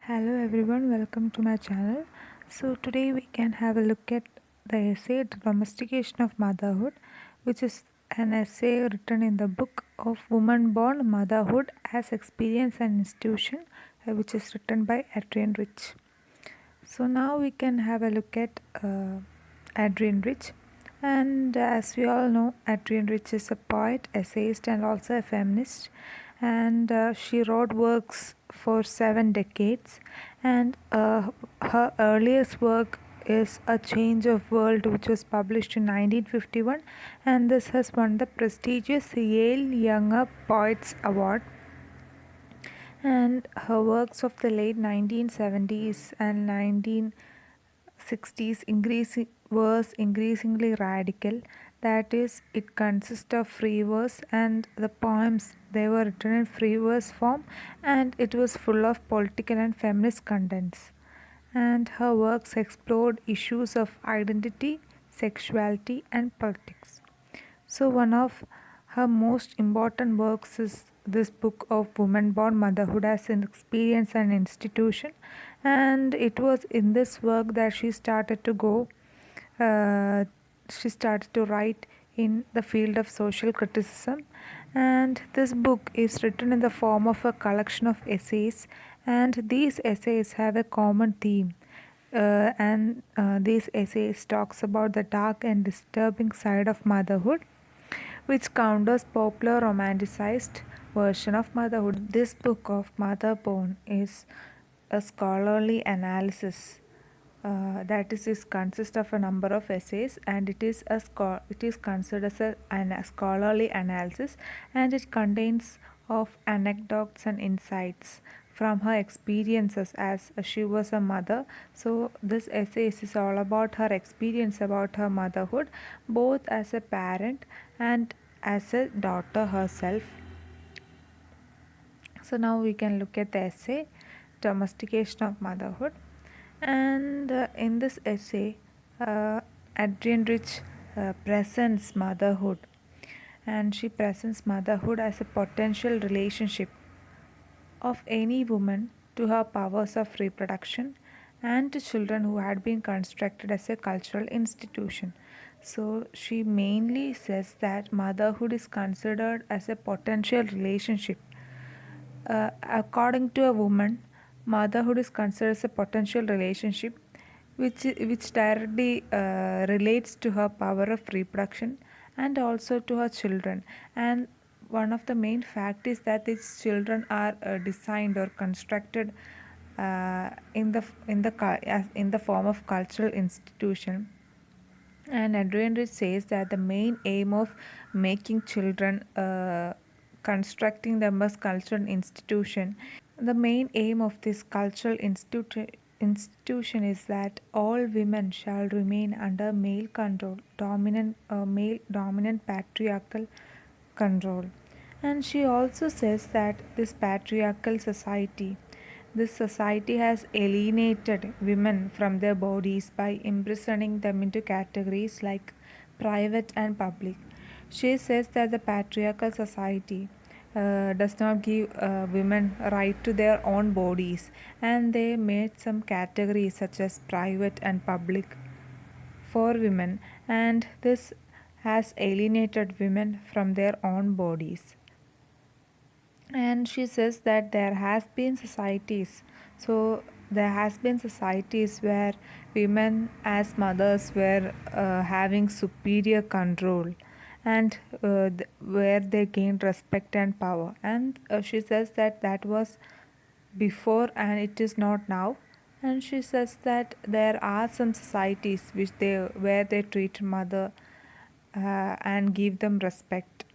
Hello everyone, welcome to my channel. So today we can have a look at the essay The Domestication of Motherhood, which is an essay written in the book of Woman Born Motherhood as Experience and Institution, which is written by Adrienne Rich. So now we can have a look at Adrienne Rich. And as we all know, Adrienne Rich is a poet, essayist, and also a feminist. And she wrote works for 7 decades. And her earliest work is A Change of World, which was published in 1951. And this has won the prestigious Yale Younger Poets Award. And her works of the late 1970s and 1960s was increasingly radical. That is, it consists of free verse, and the poems they were written in free verse form, and it was full of political and feminist contents. And her works explored issues of identity, sexuality, and politics. So, one of her most important works is this book of Woman Born Motherhood as an Experience and Institution. And it was in this work that uh, she started to write in the field of social criticism. And this book is written in the form of a collection of essays, and these essays have a common theme. And these essays talks about the dark and disturbing side of motherhood, which counters popular romanticized version of motherhood. This book of Mother Born is a scholarly analysis. That is consists of a number of essays, and it is considered as a scholarly analysis, and it contains of anecdotes and insights from her experiences as she was a mother. So this essay is all about her experience about her motherhood, both as a parent and as a daughter herself. So now we can look at the essay Domestication of Motherhood. And in this essay, Adrienne Rich presents motherhood, and she presents motherhood as a potential relationship of any woman to her powers of reproduction and to children who had been constructed as a cultural institution. So she mainly says that motherhood is considered as a potential relationship. According to a woman, motherhood is considered as a potential relationship which directly relates to her power of reproduction and also to her children. And one of the main fact is that these children are designed or constructed in the form of cultural institution. And Adrienne Rich says that the main aim of making children, constructing them as cultural institution, the main aim of this institution is that all women shall remain under male control, male dominant patriarchal control. And she also says that this society has alienated women from their bodies by imprisoning them into categories like private and public. She says that the patriarchal society does not give women right to their own bodies, and they made some categories such as private and public for women, and this has alienated women from their own bodies. And she says that there has been societies where women as mothers were having superior control, and where they gained respect and power. And she says that that was before and it is not now. And she says that there are some societies where they treat mother and give them respect.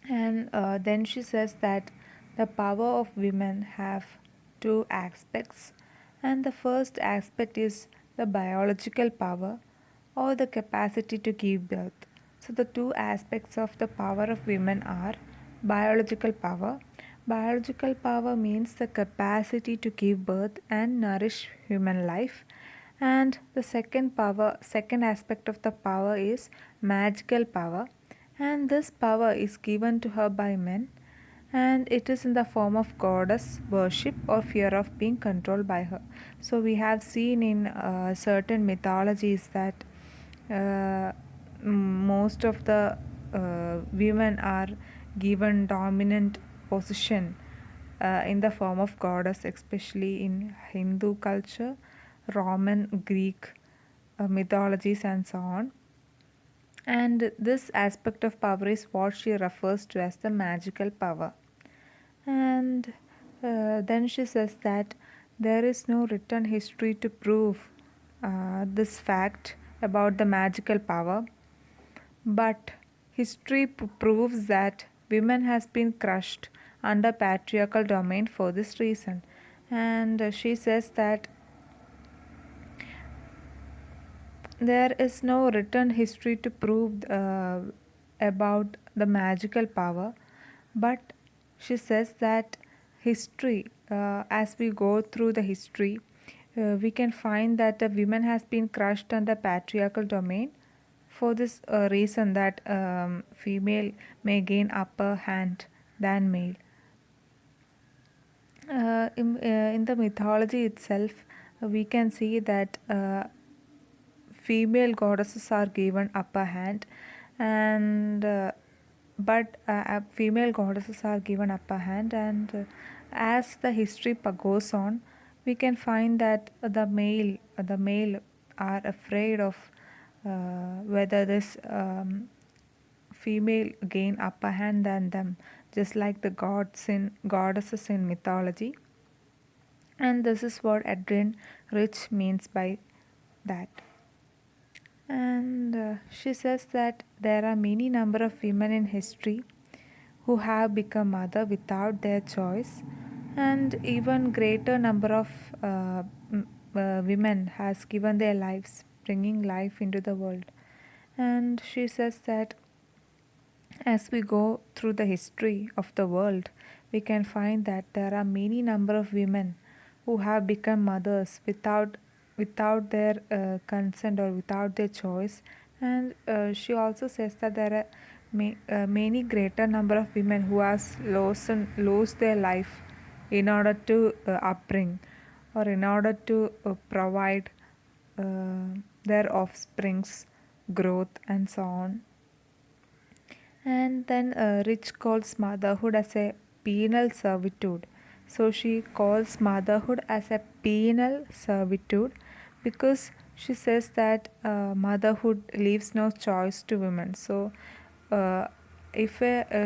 And then she says that the power of women have two aspects, and the first aspect is the biological power or the capacity to give birth. So the two aspects of the power of women are biological power. Biological power means the capacity to give birth and nourish human life. And the second aspect of the power is magical power, and this power is given to her by men. and it is in the form of goddess worship or fear of being controlled by her. So we have seen in certain mythologies that most of the women are given dominant position in the form of goddess, especially in Hindu culture, Roman, Greek mythologies, and so on. And this aspect of power is what she refers to as the magical power. And then she says that there is no written history to prove this fact about the magical power, but history proves that women has been crushed under patriarchal domain for this reason. And she says that there is no written history to prove about the magical power, but she says that history, as we go through the history, we can find that the women has been crushed under patriarchal domain for this reason that female may gain upper hand than male. In the mythology itself, we can see that female goddesses are given upper hand, and female goddesses are given upper hand, and as the history goes on, we can find that the male are afraid of whether this female gain upper hand than them, just like the goddesses in mythology. And this is what Adrienne Rich means by that. And she says that there are many number of women in history who have become mother without their choice, and even greater number of women has given their lives, bringing life into the world. And she says that as we go through the history of the world, we can find that there are many number of women who have become mothers without their consent or without their choice. And she also says that there are many greater number of women who has lost their life in order to upbring or in order to provide their offspring's growth and so on. And then Rich calls motherhood as a penal servitude. So she calls motherhood as a penal servitude because she says that motherhood leaves no choice to women. So uh,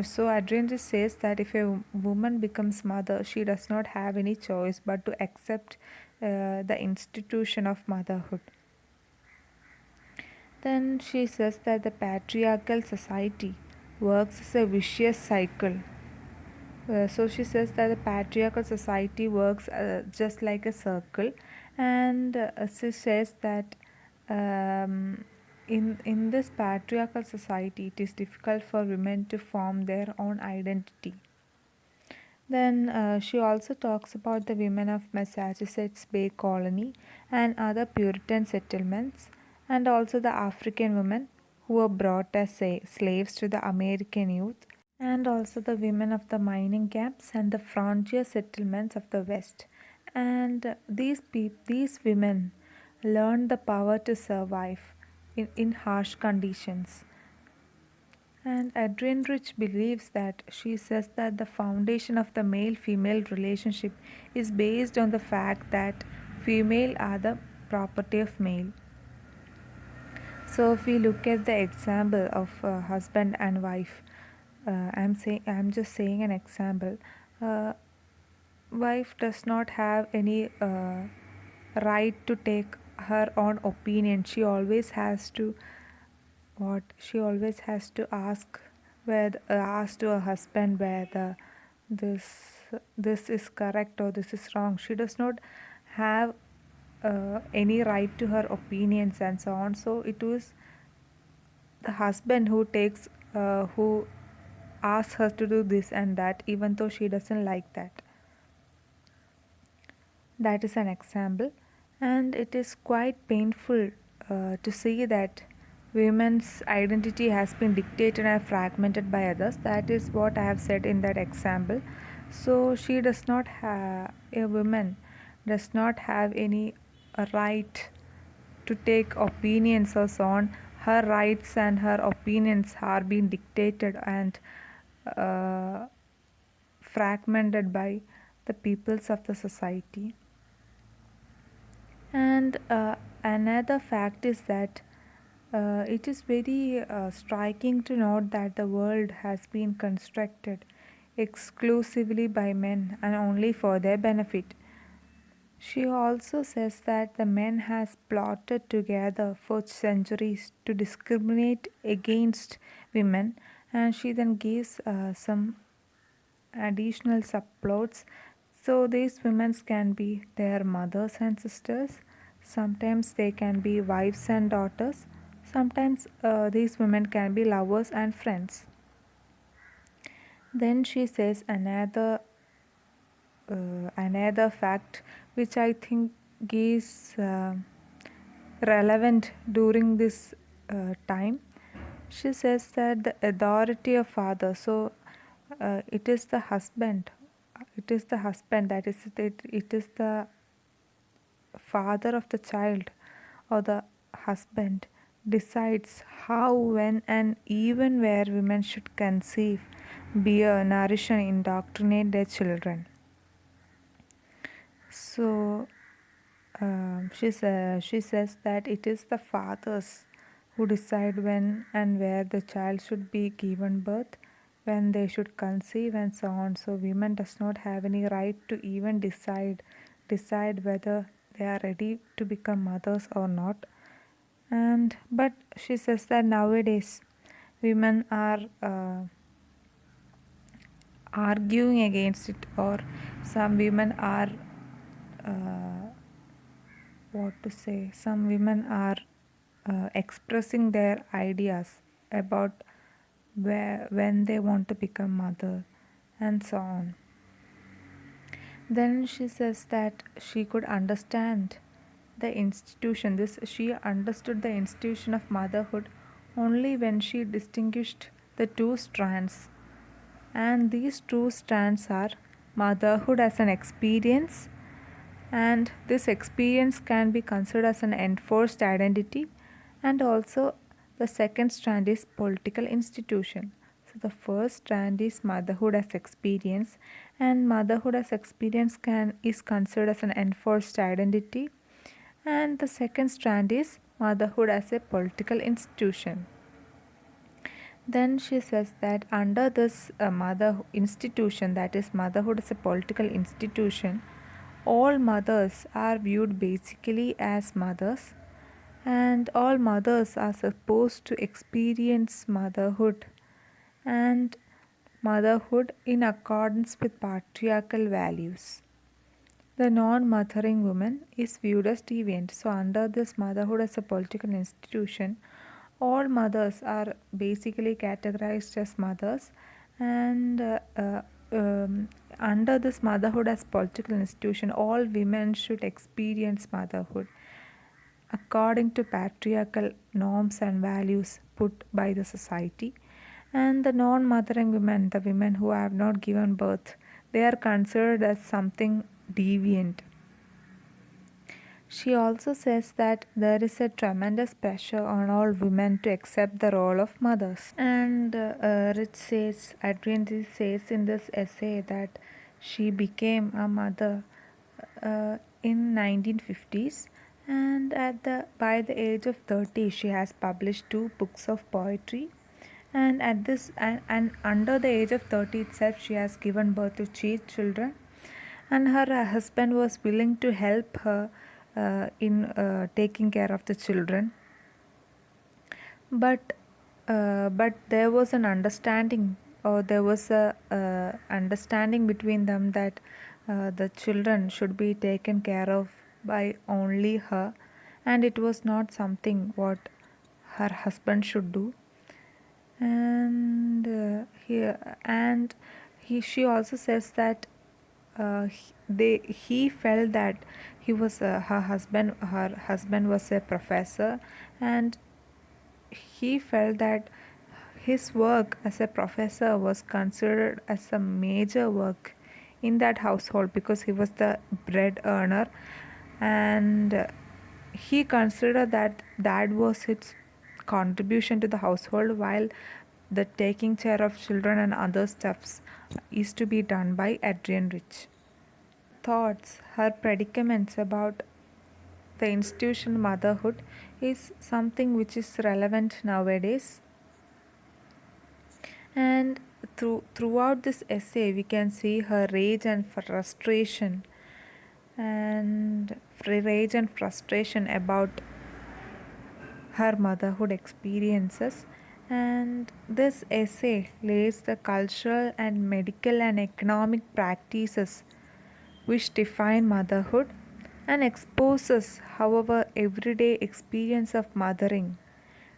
so Adrienne says that if a woman becomes mother, she does not have any choice but to accept the institution of motherhood. Then she says that the patriarchal society works as a vicious cycle. So she says that the patriarchal society works just like a circle, and she says that in this patriarchal society, it is difficult for women to form their own identity. Then she also talks about the women of Massachusetts Bay Colony and other Puritan settlements, and also the African women who were brought as slaves to the American youth, and also the women of the mining camps and the frontier settlements of the West. And these women learned the power to survive in harsh conditions. And Adrienne Rich believes that she says that the foundation of the male female relationship is based on the fact that female are the property of male. So if we look at the example of husband and wife, I'm just saying an example. Uh, Wife does not have any right to take her own opinion. She always has to ask to her husband whether this this is correct or this is wrong. She does not have any right to her opinions and so on. So it was the husband who asks her to do this and that, even though she doesn't like that. That is an example, and it is quite painful to see that women's identity has been dictated and fragmented by others. That is what I have said in that example. So she does not have, a woman does not have any right to take opinions or so on. Her rights and her opinions are being dictated and uh, fragmented by the peoples of the society. And another fact is that it is very striking to note that the world has been constructed exclusively by men and only for their benefit. She also says that the men has plotted together for centuries to discriminate against women, and she then gives some additional subplots. So these women can be their mothers and sisters, sometimes they can be wives and daughters, sometimes these women can be lovers and friends. Then she says another fact which I think is relevant during this time. She says that the authority of father, so it is the husband, that is it is the father of the child or the husband decides how, when, and even where women should conceive, bear, nourish, and indoctrinate their children. So she says that it is the fathers who decide when and where the child should be given birth, when they should conceive, and so on. So women does not have any right to even decide whether they are ready to become mothers or not. And but she says that nowadays women are arguing against it, or some women are uh, what to say, some women are expressing their ideas about when they want to become mother and so on. Then she says that she could understand the institution, this she understood the institution of motherhood only when she distinguished the two strands, and these two strands are motherhood as an experience, and this experience can be considered as an enforced identity, and also the second strand is political institution. So the first strand is motherhood as experience, and motherhood as experience can is considered as an enforced identity, and the second strand is motherhood as a political institution. Then she says that under this mother institution, that is motherhood as a political institution, all mothers are viewed basically as mothers, and all mothers are supposed to experience and motherhood in accordance with patriarchal values. The non-mothering woman is viewed as deviant. So under this motherhood as a political institution, all mothers are basically categorized as mothers, and under this motherhood as political institution, all women should experience motherhood according to patriarchal norms and values put by the society. And the non-mothering women, the women who have not given birth, they are considered as something deviant. She also says that there is a tremendous pressure on all women to accept the role of mothers. And Adrienne Rich says in this essay that she became a mother in 1950s, and by the age of 30 she has published 2 books of poetry, and and under the age of 30 itself she has given birth to 3 children, and her husband was willing to help her in taking care of the children, but there was an understanding, or there was a understanding between them that the children should be taken care of by only her, and it was not something what her husband should do. And she also says that he felt that her husband was a professor, and he felt that his work as a professor was considered as a major work in that household because he was the bread earner, and he considered that that was its contribution to the household, while the taking care of children and other stuffs is to be done by Adrienne Rich. Thoughts, her predicaments about the institution motherhood is something which is relevant nowadays. And throughout this essay, we can see her rage and frustration, and rage and frustration about her motherhood experiences. And this essay lays the cultural and medical and economic practices which define motherhood and exposes how our everyday experience of mothering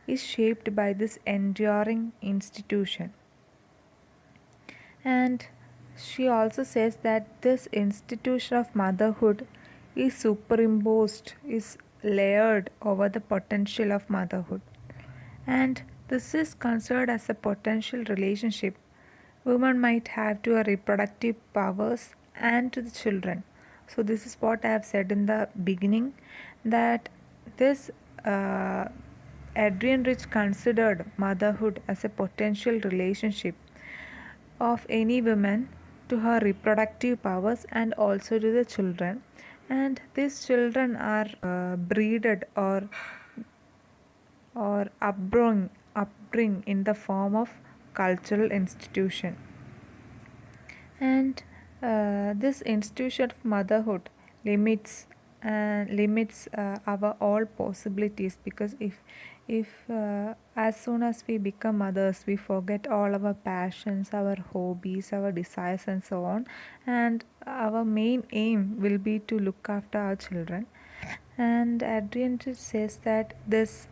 is shaped by this enduring institution. And she also says that this institution of motherhood is superimposed, is layered over the potential of motherhood. And this is considered as a potential relationship women might have to a reproductive powers and to the children. So this is what I have said in the beginning, that this Adrienne Rich considered motherhood as a potential relationship of any woman to her reproductive powers and also to the children, and these children are breeded or upbring in the form of cultural institution. And this institution of motherhood limits our all possibilities, because if as soon as we become mothers we forget all our passions, our hobbies, our desires and so on, and our main aim will be to look after our children. And Adrian says that this,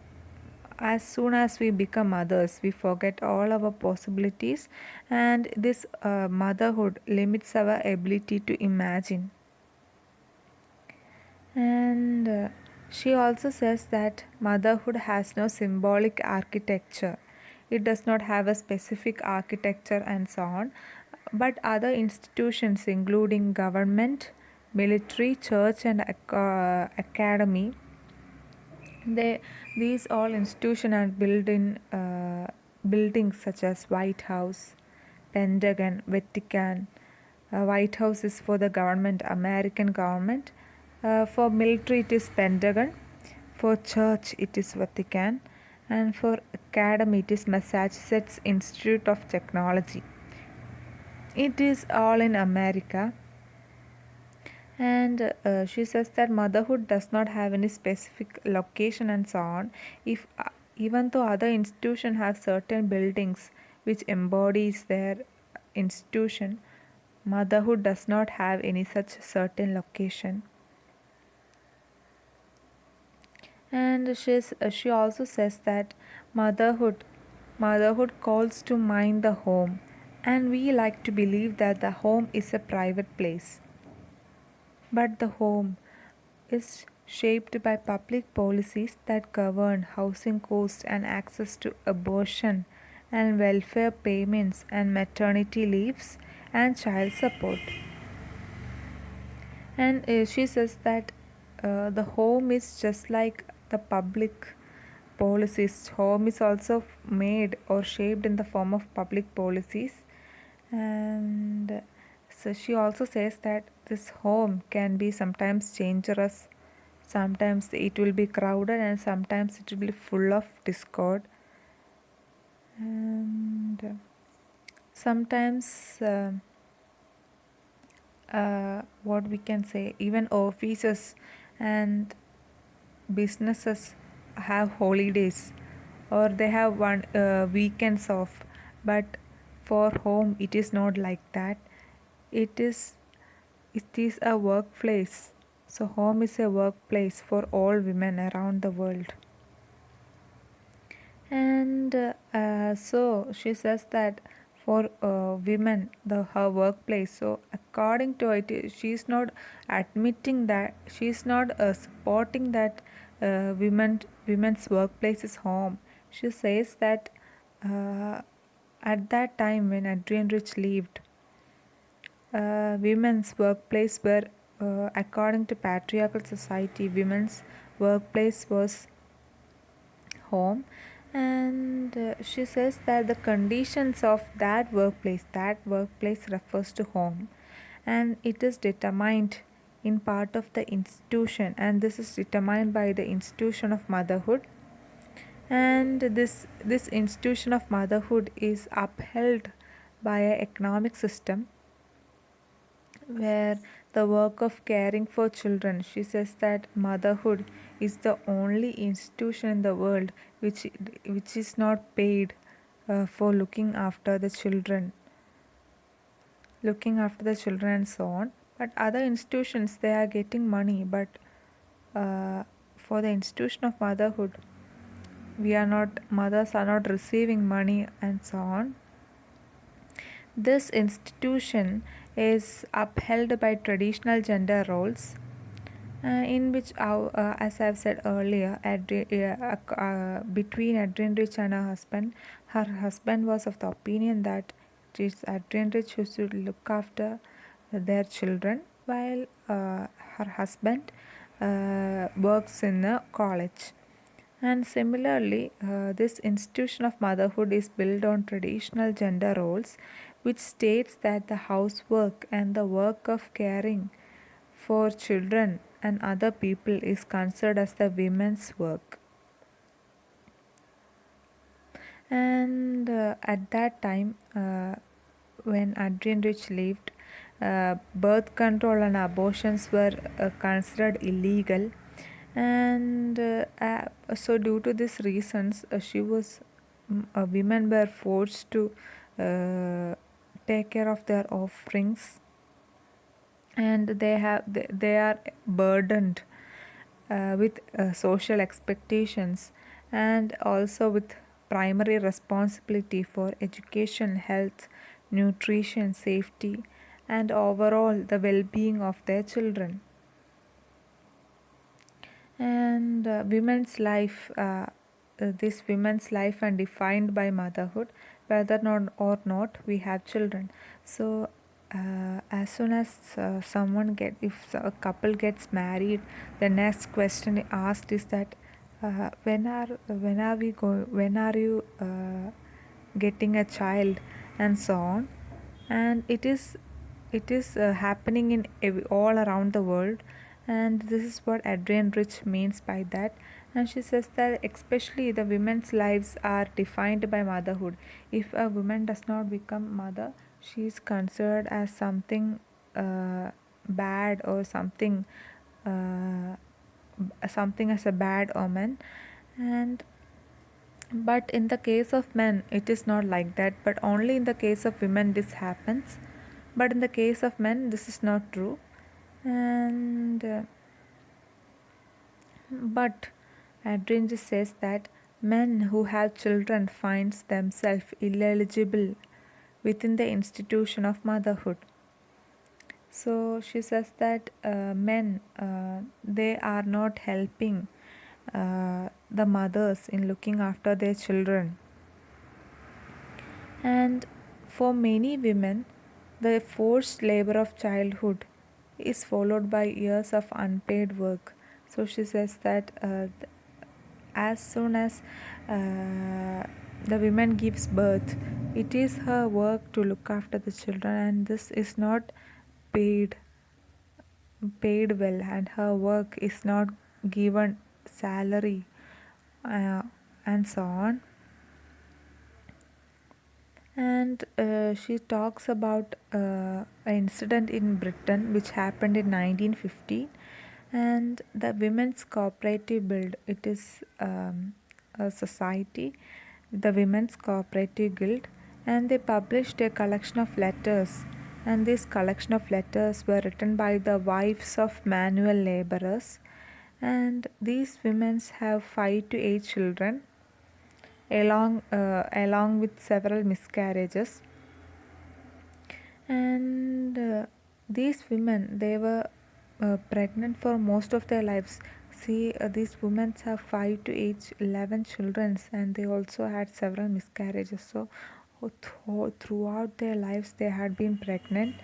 as soon as we become mothers we forget all our possibilities, and this motherhood limits our ability to imagine. And she also says that motherhood has no symbolic architecture, it does not have a specific architecture and so on, but other institutions including government, military, church and academy, they, these all institutions are built in buildings such as White House, Pentagon, Vatican. White House is for the government, American government. For military, it is Pentagon. For church, it is Vatican. And for academy, it is Massachusetts Institute of Technology. It is all in America. And she says that motherhood does not have any specific location and so on. If even though other institutions have certain buildings which embodies their institution, motherhood does not have any such certain location. And she also says that motherhood calls to mind the home, and we like to believe that the home is a private place. But the home is shaped by public policies that govern housing costs and access to abortion and welfare payments and maternity leaves and child support. And she says that the home is just like the public policies. Home is also made or shaped in the form of public policies. And so she also says that this home can be sometimes dangerous, sometimes it will be crowded, and sometimes it will be full of discord. And sometimes what we can say, even offices and businesses have holidays or they have one weekends off, but for home it is not like that. It is a workplace, so home is a workplace for all women around the world. And so she says that for women, her workplace, so according to it, she's not admitting that, she's not supporting that women's workplace is home. She says that uh, at that time when Adrienne Rich lived, women's workplace were, according to patriarchal society, women's workplace was home. And she says that the conditions of that workplace refers to home, and it is determined in part of the institution, and this is determined by the institution of motherhood. And this institution of motherhood is upheld by an economic system where the work of caring for children, she says that motherhood is the only institution in the world which is not paid for looking after the children and so on. But other institutions, they are getting money, but uh, for the institution of motherhood, mothers are not receiving money and so on. This institution is upheld by traditional gender roles, in which, as I've said earlier, between Adrienne Rich and her husband was of the opinion that it is Adrienne Rich who should look after their children, while her husband works in a college. And similarly, this institution of motherhood is built on traditional gender roles, which states that the housework and the work of caring for children and other people is considered as the women's work. And at that time, when Adrienne Rich lived, birth control and abortions were considered illegal. And so due to these reasons, women were forced to take care of their offerings, and they are burdened with social expectations, and also with primary responsibility for education, health, nutrition, safety, and overall the well-being of their children. And this women's life and defined by motherhood, whether or not we have children. So as soon as if a couple gets married, the next question asked is that when are you getting a child, and so on. And it is happening in all around the world, and this is what Adrienne Rich means by that. And she says that especially the women's lives are defined by motherhood. If a woman does not become mother, she is considered as something bad, or uh, something as a bad omen. And but in the case of men, it is not like that, but only in the case of women this happens. But in the case of men, this is not true. And but Adrienne says that men who have children finds themselves ineligible within the institution of motherhood. So she says that men, they are not helping the mothers in looking after their children. And for many women, the forced labor of childhood is followed by years of unpaid work. So she says that as soon as the woman gives birth, it is her work to look after the children, and this is not paid well, and her work is not given salary, uh, and so on. And she talks about an incident in Britain which happened in 1915, and the Women's Cooperative Guild. It is a society, the Women's Cooperative Guild, and they published a collection of letters. And this collection of letters were written by the wives of manual laborers, and these women have 5 to 8 children, along with several miscarriages. And these women, they were pregnant for most of their lives. see, these women have 5 to 8, 11 children, and they also had several miscarriages. So, throughout their lives, they had been pregnant.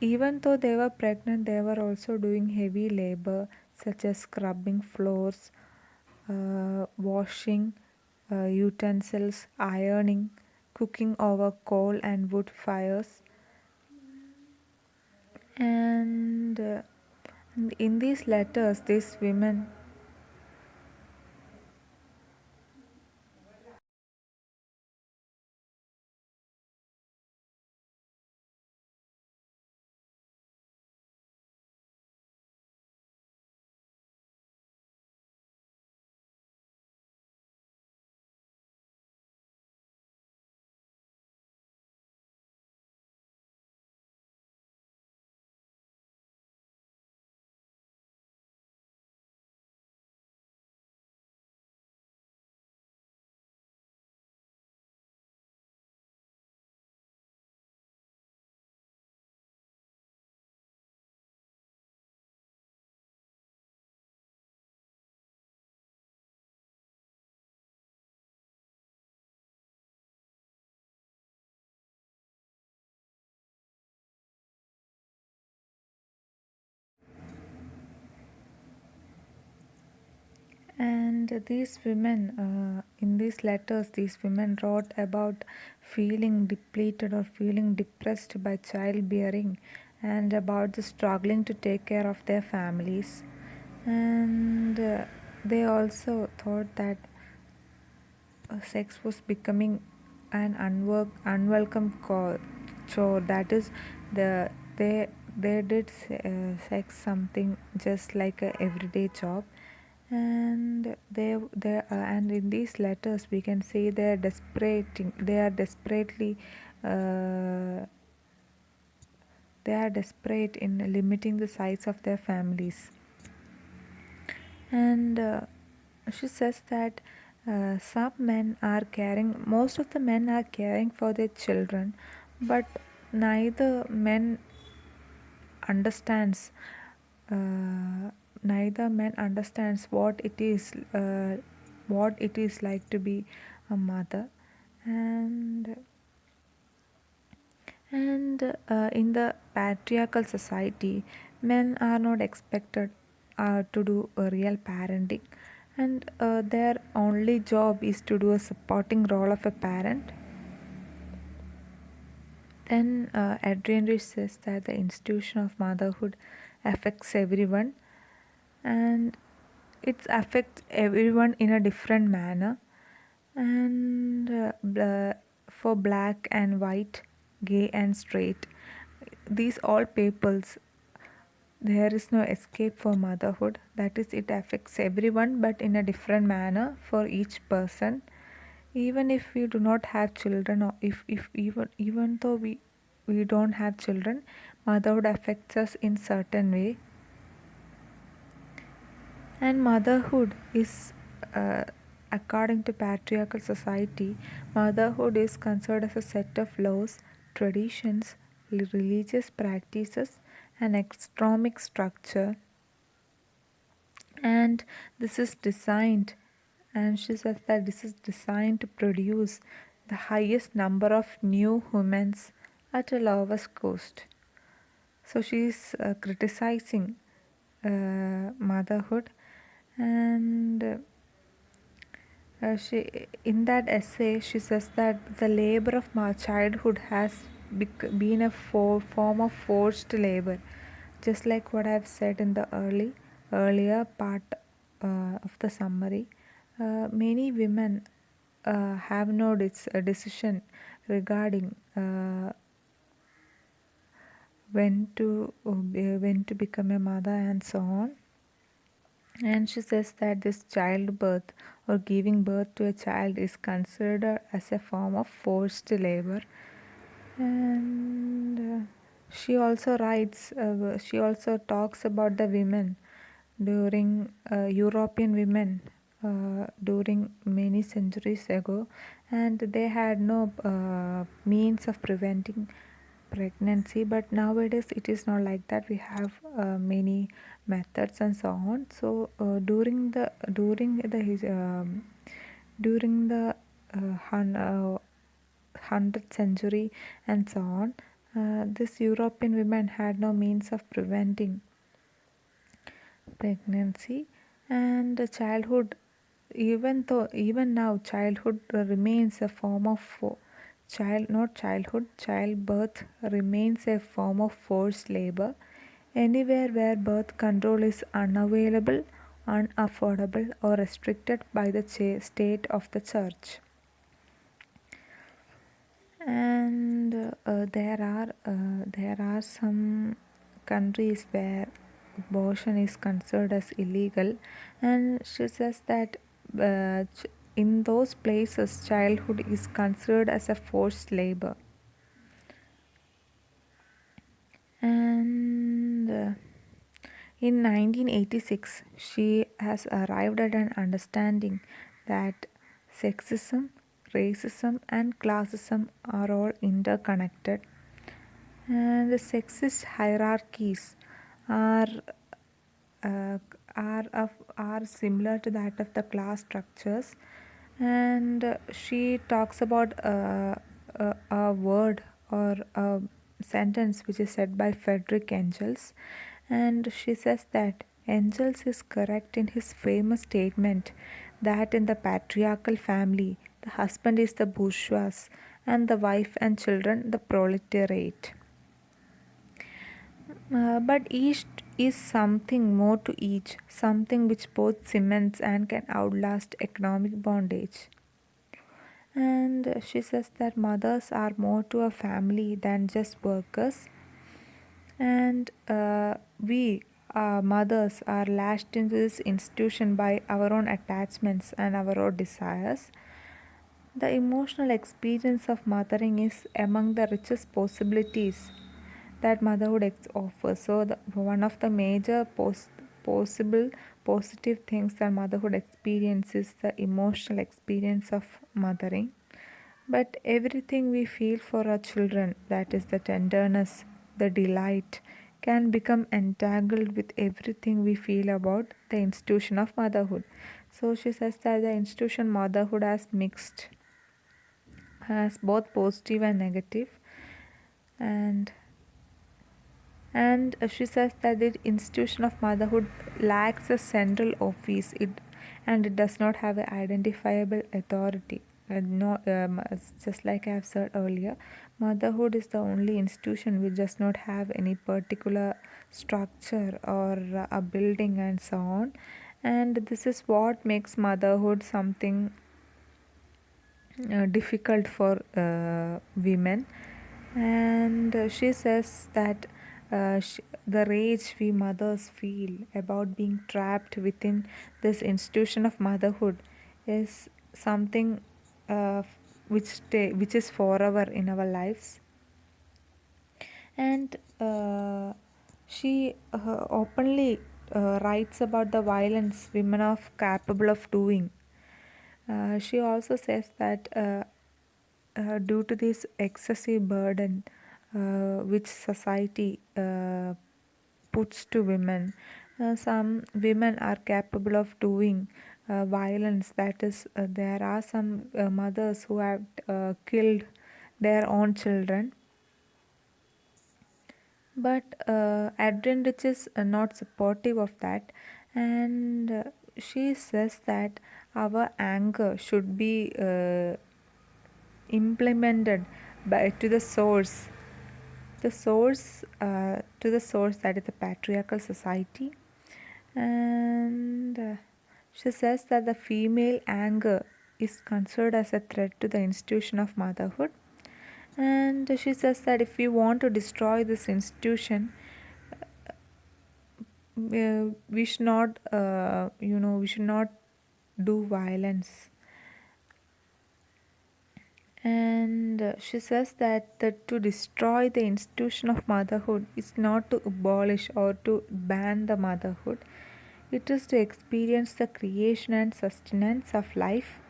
Even though they were pregnant, they were also doing heavy labor, such as scrubbing floors, washing utensils, ironing, cooking over coal and wood fires, and in these letters, these women. And these women, in these letters, these women wrote about feeling depleted or feeling depressed by childbearing, and about the struggling to take care of their families. And they also thought that sex was becoming an unwelcome chore. That is, the they did sex something just like a everyday job, and and in these letters we can see they are desperately uh, they are desperate in limiting the size of their families. And she says that most of the men are caring for their children, but neither men understands uh, neither man understands what it is like to be a mother. And and in the patriarchal society, men are not expected to do a real parenting, and their only job is to do a supporting role of a parent. Then Adrienne Rich says that the institution of motherhood affects everyone, and it affects everyone in a different manner. And for black and white, gay and straight, these all peoples, there is no escape for motherhood. That is, it affects everyone, but in a different manner for each person. Even if we do not have children, or if even though we don't have children, motherhood affects us in certain way. And motherhood is, uh, according to patriarchal society, motherhood is considered as a set of laws, traditions, religious practices, and economic structure. And this is designed, and she says that this is designed to produce the highest number of new humans at a lowest cost. So she is criticizing motherhood, and in that essay, she says that the labor of my childhood has been a form of forced labor, just like what I've said in the earlier part of the summary. Many women have no decision regarding when to become a mother and so on. And she says that this childbirth or giving birth to a child is considered as a form of forced labor. And she also talks about the women during European women during many centuries ago, and they had no means of preventing pregnancy. But nowadays it is not like that. We have many methods and so on. So during the 100th century and so on, this European women had no means of preventing pregnancy and childhood. Even now childhood remains a form of childbirth remains a form of forced labor anywhere where birth control is unavailable, unaffordable, or restricted by the state of the church. And there are some countries where abortion is considered as illegal, and she says that in those places childhood is considered as a forced labor. And in 1986 she has arrived at an understanding that sexism, racism, and classism are all interconnected, and the sexist hierarchies are uh, are similar to that of the class structures. And she talks about a word or a sentence which is said by Frederick Engels, and she says that Engels is correct in his famous statement that in the patriarchal family the husband is the bourgeois and the wife and children the proletariat. But each is something more to each, something which both cements and can outlast economic bondage. And she says that mothers are more to a family than just workers, and we mothers are lashed into this institution by our own attachments and our own desires. The emotional experience of mothering is among the richest possibilities that motherhood offers. So, one of the major possible positive things that motherhood experiences is the emotional experience of mothering. But everything we feel for our children, that is the tenderness, the delight, can become entangled with everything we feel about the institution of motherhood. So she says that the institution motherhood has both positive and negative, and she says that the institution of motherhood lacks a central office, and it does not have an identifiable authority. No, just like I have said earlier, motherhood is the only institution which does not have any particular structure or a building and so on. And this is what makes motherhood something difficult for women. And she says that the rage we mothers feel about being trapped within this institution of motherhood is something which is forever in our lives. And she openly writes about the violence women are capable of doing. She also says that due to this excessive burden which society puts to women, some women are capable of doing violence. That is, there are some mothers who have killed their own children. But Adrienne Rich is not supportive of that, and she says that our anger should be implemented by to the source, that is the patriarchal society. And she says that the female anger is considered as a threat to the institution of motherhood. And she says that if we want to destroy this institution, we should not we should not do violence. And she says that to destroy the institution of motherhood is not to abolish or to ban the motherhood, it is to experience the creation and sustenance of life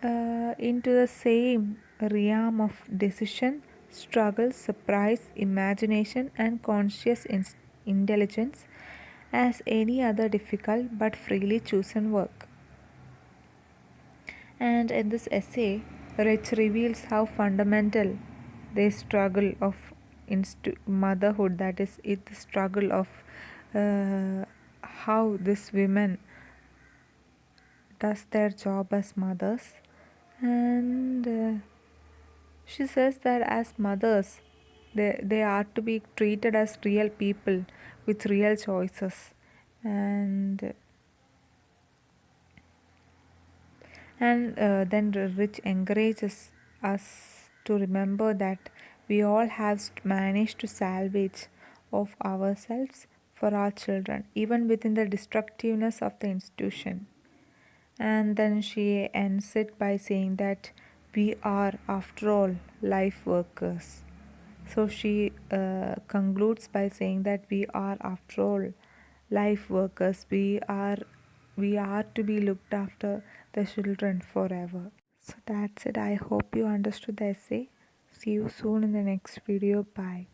into the same realm of decision, struggle, surprise, imagination, and conscious intelligence. as any other difficult but freely chosen work. And in this essay, Rich reveals how fundamental the struggle of motherhood, that is, the struggle of how this women does their job as mothers. And she says that as mothers, they are to be treated as real people with real choices. And then Rich encourages us to remember that we all have managed to salvage of ourselves for our children, even within the destructiveness of the institution. And then she ends it by saying that we are, after all, life workers. So she concludes by saying that we are, after all, life workers. We are to be looked after the children forever. So that's it. I hope you understood the essay. See you soon in the next video. Bye.